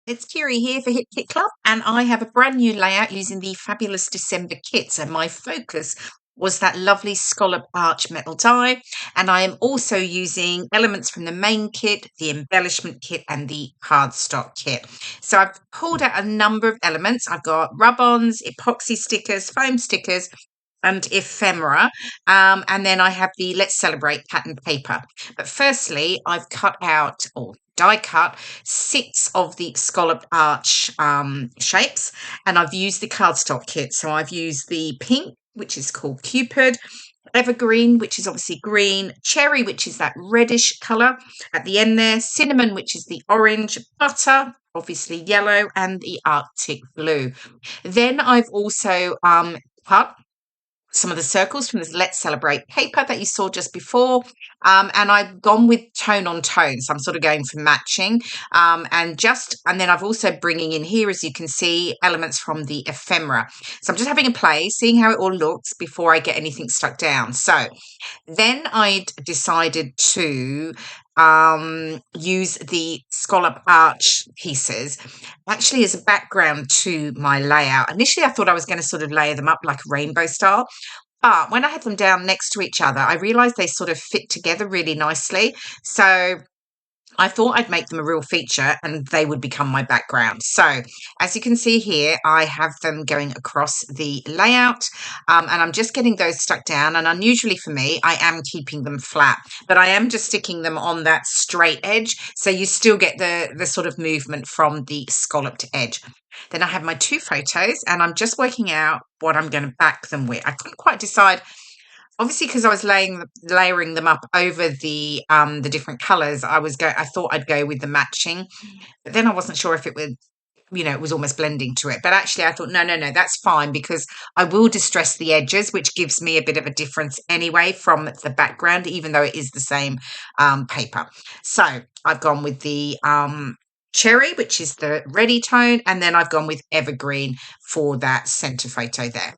It's KIREI here for Hit Kit Club, and I have a brand new layout using the fabulous December kit. So my focus was that lovely Scallop Arch metal die, and I am also using elements from the main kit, the embellishment kit, and the cardstock kit. So I've pulled out a number of elements. I've got rub-ons, epoxy stickers, foam stickers, and ephemera, and then I have the Let's Celebrate pattern paper. But firstly, I've cut out or die cut 6 of the Scallop Arch shapes, and I've used the cardstock kit. So I've used the pink, which is called Cupid, evergreen, which is obviously green, cherry, which is that reddish colour at the end there, cinnamon, which is the orange, butter, obviously yellow, and the Arctic blue. Then I've also cut some of the circles from this Let's Celebrate paper that you saw just before. And I've gone with tone on tone. So I'm sort of going for matching. And then I've also bringing in here, as you can see, elements from the ephemera. So I'm just having a play, seeing how it all looks before I get anything stuck down. So then I decided to use the Scallop Arch pieces actually as a background to my layout. Initially, I thought I was going to sort of layer them up like a rainbow style. But when I had them down next to each other, I realized they sort of fit together really nicely. So I thought I'd make them a real feature and they would become my background. So as you can see here, I have them going across the layout, and I'm just getting those stuck down. And unusually for me, I am keeping them flat, but I am just sticking them on that straight edge. So you still get the sort of movement from the scalloped edge. Then I have my 2 photos and I'm just working out what I'm going to back them with. I couldn't quite decide. Obviously, because I was layering them up over the different colours, I thought I'd go with the matching, but then I wasn't sure if it would, it was almost blending to it. But actually, I thought, no, that's fine because I will distress the edges, which gives me a bit of a difference anyway from the background, even though it is the same paper. So I've gone with the cherry, which is the reddy tone, and then I've gone with evergreen for that centre photo there.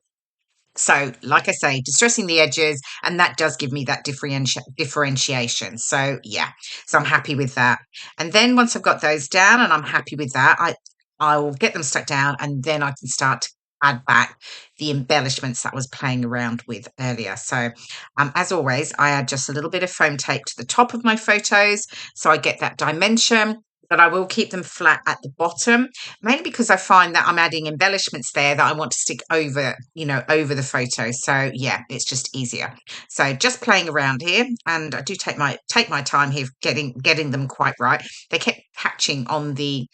So, like I say, distressing the edges, and that does give me that differentiation. So, yeah, so I'm happy with that. And then once I've got those down and I'm happy with that, I'll get them stuck down and then I can start to add back the embellishments that I was playing around with earlier. So, as always, I add just a little bit of foam tape to the top of my photos so I get that dimension. But I will keep them flat at the bottom, mainly because I find that I'm adding embellishments there that I want to stick over, over the photo. So yeah, it's just easier. So just playing around here, and I do take my time here getting them quite right. They kept catching on the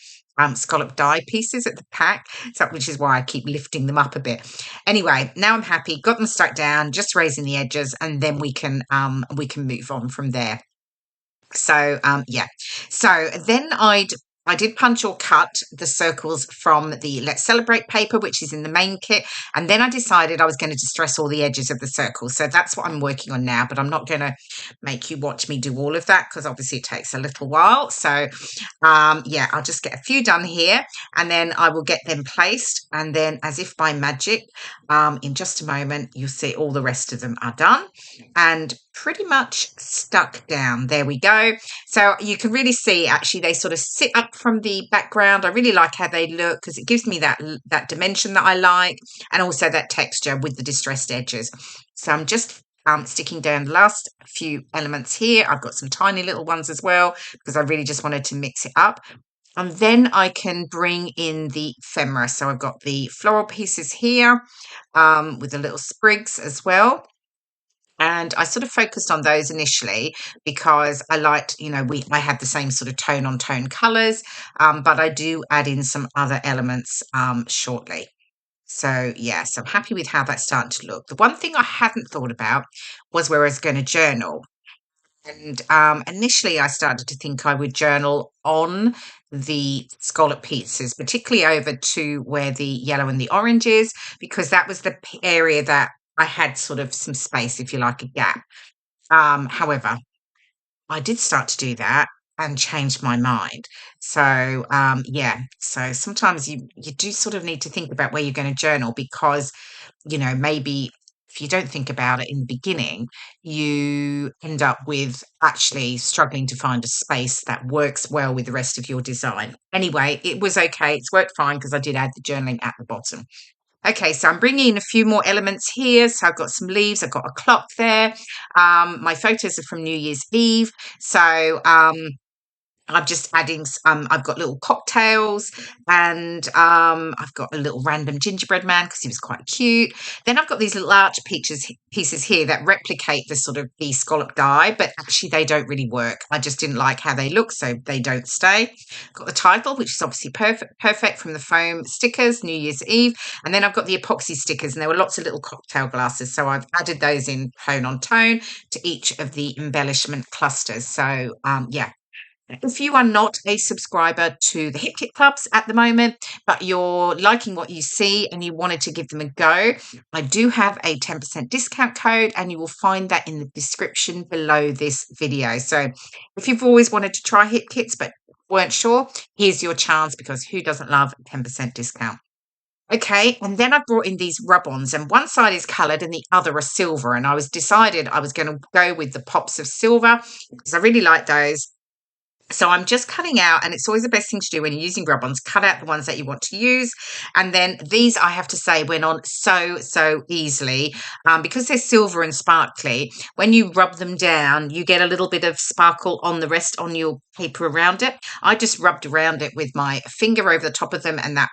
scallop die pieces at the pack, so which is why I keep lifting them up a bit. Anyway, now I'm happy, got them stuck down, just raising the edges, and then we can move on from there. So yeah, so then I did punch or cut the circles from the Let's Celebrate paper, which is in the main kit, and then I decided I was going to distress all the edges of the circles. So that's what I'm working on now, but I'm not going to make you watch me do all of that because obviously it takes a little while. So yeah, I'll just get a few done here and then I will get them placed, and then as if by magic, in just a moment you'll see all the rest of them are done and pretty much stuck down. There we go. So you can really see actually they sort of sit up from the background. I really like how they look because it gives me that dimension that I like, and also that texture with the distressed edges. So I'm just sticking down the last few elements here. I've got some tiny little ones as well because I really just wanted to mix it up. And then I can bring in the ephemera. So I've got the floral pieces here with the little sprigs as well. And I sort of focused on those initially because I liked, I had the same sort of tone on tone colours, but I do add in some other elements shortly. So, yeah, so I'm happy with how that's starting to look. The one thing I hadn't thought about was where I was going to journal. And initially I started to think I would journal on the scallop pieces, particularly over to where the yellow and the orange is, because that was the area that I had sort of some space, if you like, a gap. However, I did start to do that and changed my mind. So yeah, so sometimes you do sort of need to think about where you're going to journal because maybe if you don't think about it in the beginning, you end up with actually struggling to find a space that works well with the rest of your design. Anyway, it was okay. It's worked fine because I did add the journaling at the bottom. Okay, so I'm bringing in a few more elements here. So I've got some leaves, I've got a clock there. My photos are from New Year's Eve. So I'm just adding, I've got little cocktails and I've got a little random gingerbread man because he was quite cute. Then I've got these little arch pieces here that replicate the sort of the scallop die, but actually they don't really work. I just didn't like how they look, so they don't stay. Got the title, which is obviously perfect from the foam stickers, New Year's Eve. And then I've got the epoxy stickers, and there were lots of little cocktail glasses. So I've added those in tone on tone to each of the embellishment clusters. So yeah, if you are not a subscriber to the Hip Kit Clubs at the moment, but you're liking what you see and you wanted to give them a go, I do have a 10% discount code, and you will find that in the description below this video. So if you've always wanted to try Hip Kits but weren't sure, here's your chance, because who doesn't love a 10% discount? Okay, and then I brought in these rub-ons, and one side is coloured and the other are silver. And I was decided I was going to go with the pops of silver because I really like those. So I'm just cutting out, and it's always the best thing to do when you're using rub-ons, cut out the ones that you want to use. And then these, I have to say, went on so easily because they're silver and sparkly. When you rub them down, you get a little bit of sparkle on the rest on your paper around it. I just rubbed around it with my finger over the top of them, and that,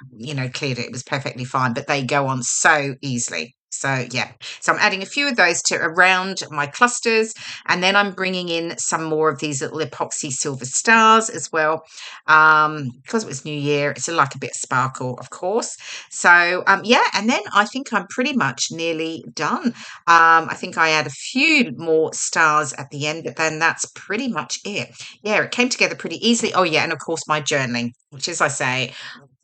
cleared it. It was perfectly fine, but they go on so easily. So yeah, so I'm adding a few of those to around my clusters, and then I'm bringing in some more of these little epoxy silver stars as well, because it was New Year. It's like a bit of sparkle, of course. So yeah, and then I think I'm pretty much nearly done. I think I add a few more stars at the end, but then that's pretty much it. Yeah, it came together pretty easily. Oh yeah, and of course my journaling, which, as I say,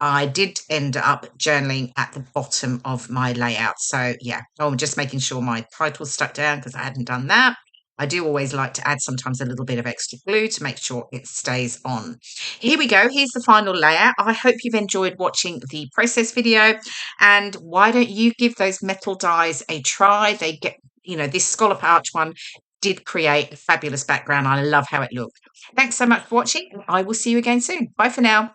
I did end up journaling at the bottom of my layout. So yeah, I'm just making sure my title's stuck down because I hadn't done that. I do always like to add sometimes a little bit of extra glue to make sure it stays on. Here we go. Here's the final layout. I hope you've enjoyed watching the process video. And why don't you give those metal dies a try? They get, this Scallop Arch one did create a fabulous background. I love how it looked. Thanks so much for watching. I will see you again soon. Bye for now.